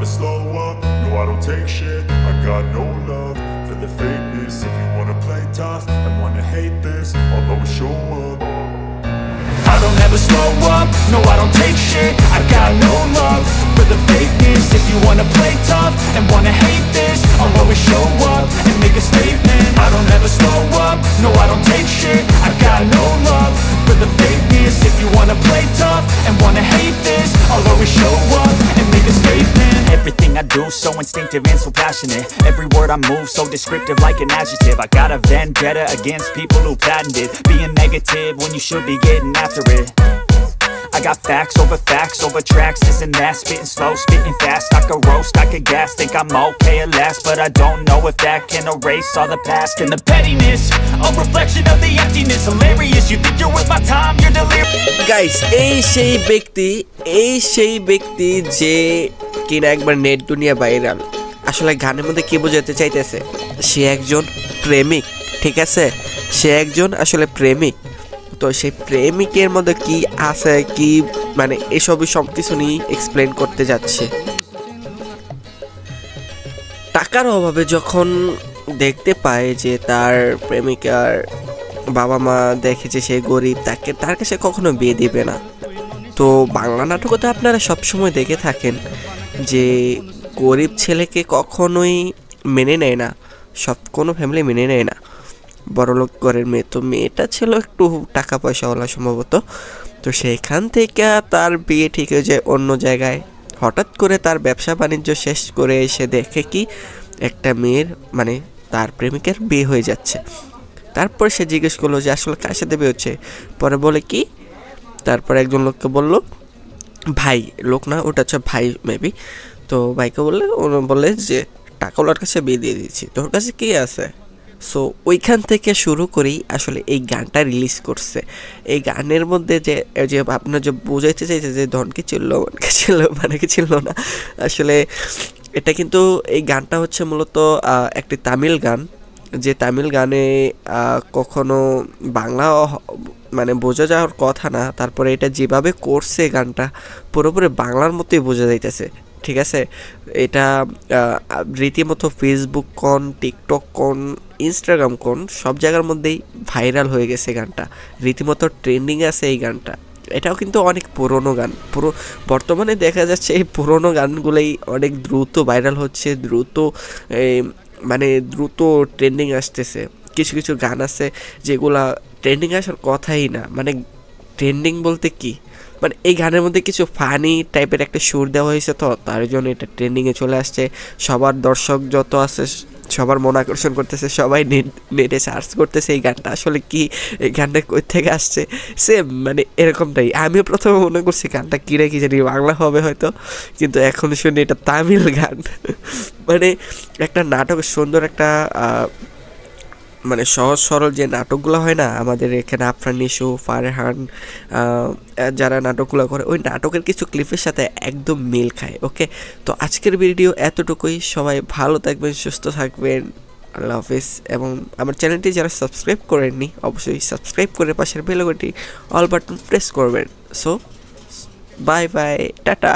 never slow up, no I don't take shit. I got no love for the fakeness. If you wanna play tough and wanna hate this, I'll always show up. I don't ever slow up, no I don't take shit. I got no love for the fakeness. If you wanna play tough and wanna hate this, I'll always show up and make a statement. I don't ever slow up, no I don't take shit. I got no love for the fakeness. If you wanna play tough and wanna hate this, I'll always show up and make a statement. Everything I do so instinctive and so passionate. Every word I move so descriptive like an adjective. I got a vendetta against people who patented being negative when you should be getting after it. I got facts over tracks, this and that. Spitting slow, spitting fast. I could roast, I could gas. Think I'm okay at last, but I don't know if that can erase all the past. And the pettiness, a reflection of the emptiness. Hilarious, you think you're worth my time, you're delirious. Guys, এই সেই ব্যক্তি যে কিনা একবার net দুনিয়া viral. আসলে গানের মধ্যে কি বোঝাতে চাইতেছে? সে একজন প্রেমিক, ঠিক আছে? সে একজন আসলে প্রেমিক। তো সেই প্রেমিকের মধ্যে কি আছে, কি মানে এসবই সব কিছু নিয়ে এক্সপ্লেন করতে যাচ্ছে। টাকার অভাবে যখন দেখতে পায় যে তার প্রেমিকার বাবা মা দেখে যে সে গরিব, তার কাছে কখনো বিয়ে দিবে না। তো বাংলা নাটকে তো আপনারা সবসময় দেখে থাকেন যে গরিব ছেলেকে কখনোই মেনে নেয় না, কোনো ফ্যামিলি মেনে নেয় না। বড়লোক ঘরের মেয়ে, তো মেয়েটা ছিল একটু টাকা পয়সাওয়ালা সম্ভবত। তো সেখান থেকে তার বিয়ে ঠিক হয়ে যায় অন্য জায়গায়। হঠাৎ করে তার ব্যবসা বাণিজ্য শেষ করে এসে দেখে কি একটা মেয়ের মানে তার প্রেমিকের বিয়ে হয়ে যাচ্ছে। তারপর সে জিজ্ঞেস করলো যে আসলে কার সাথে বিয়ে হচ্ছে। পরে বলে কি, তারপর একজন লোককে বলল, ভাই, লোক না ওটা হচ্ছে ভাই মেবি। তো ভাইকে বললে যে টাকাওয়ালার কাছে বিয়ে দিয়ে দিচ্ছি, তোর কাছে কি আছে। সো ওইখান থেকে শুরু করেই আসলে এই গানটা রিলিজ করছে। এই গানের মধ্যে যে আপনার যে বোঝাইতে চাইছে যে ধনকে ছিল মানে কি ছিল না, আসলে এটা কিন্তু এই গানটা হচ্ছে মূলত একটি তামিল গান, যে তামিল গানে কখনো বাংলা মানে বোঝা যাওয়ার কথা না। তারপরে এটা যেভাবে করছে গানটা পুরোপুরি বাংলার মতোই বোঝা যাইতেছে, ঠিক আছে? এটা রীতিমতো ফেসবুক কোন, টিকটক কোন, ইনস্টাগ্রাম কোন, সব জায়গার মধ্যেই ভাইরাল হয়ে গেছে গানটা, রীতিমতো ট্রেন্ডিং আছে এই গানটা। এটাও কিন্তু অনেক পুরনো গান, বর্তমানে দেখা যাচ্ছে এই পুরনো গানগুলোই অনেক দ্রুত ভাইরাল হচ্ছে, দ্রুত ট্রেন্ডিং আসতেছে। কিছু কিছু গান আছে যেগুলা ট্রেন্ডিং আসার কথাই না, মানে ট্রেন্ডিং বলতে কি, মানে এই গানের মধ্যে কিছু ফানি টাইপের একটা সুর দেওয়া হয়েছে, তো তার জন্য এটা ট্রেন্ডিংয়ে চলে আসছে। সবার দর্শক যত আছে সবার মন আকর্ষণ করতেছে, সবাই নেটে সার্চ করতেছে এই গানটা আসলে কি, এই গানটা কই থেকে আসছে। সেম মানে এরকমটাই, আমিও প্রথমে মনে করছি গানটা কি জানি বাংলা হবে হয়তো, কিন্তু এখন শুনি এটা তামিল গান। মানে একটা নাটক, সুন্দর একটা মানে সহজ সরল যে নাটকগুলো হয় না আমাদের এখানে, আফরান নিশো, ফারহান, যারা নাটকগুলো করে, ওই নাটকের কিছু ক্লিপের সাথে একদম মিল খায়। ওকে, তো আজকের ভিডিও এতটুকুই। সবাই ভালো থাকবেন, সুস্থ থাকবেন, আল্লাহ হাফিজ। এবং আমার চ্যানেলটি যারা সাবস্ক্রাইব করেননি অবশ্যই সাবস্ক্রাইব করে পাশের বেল আইকনটি অল বাটন প্রেস করবেন। So bye bye, tata.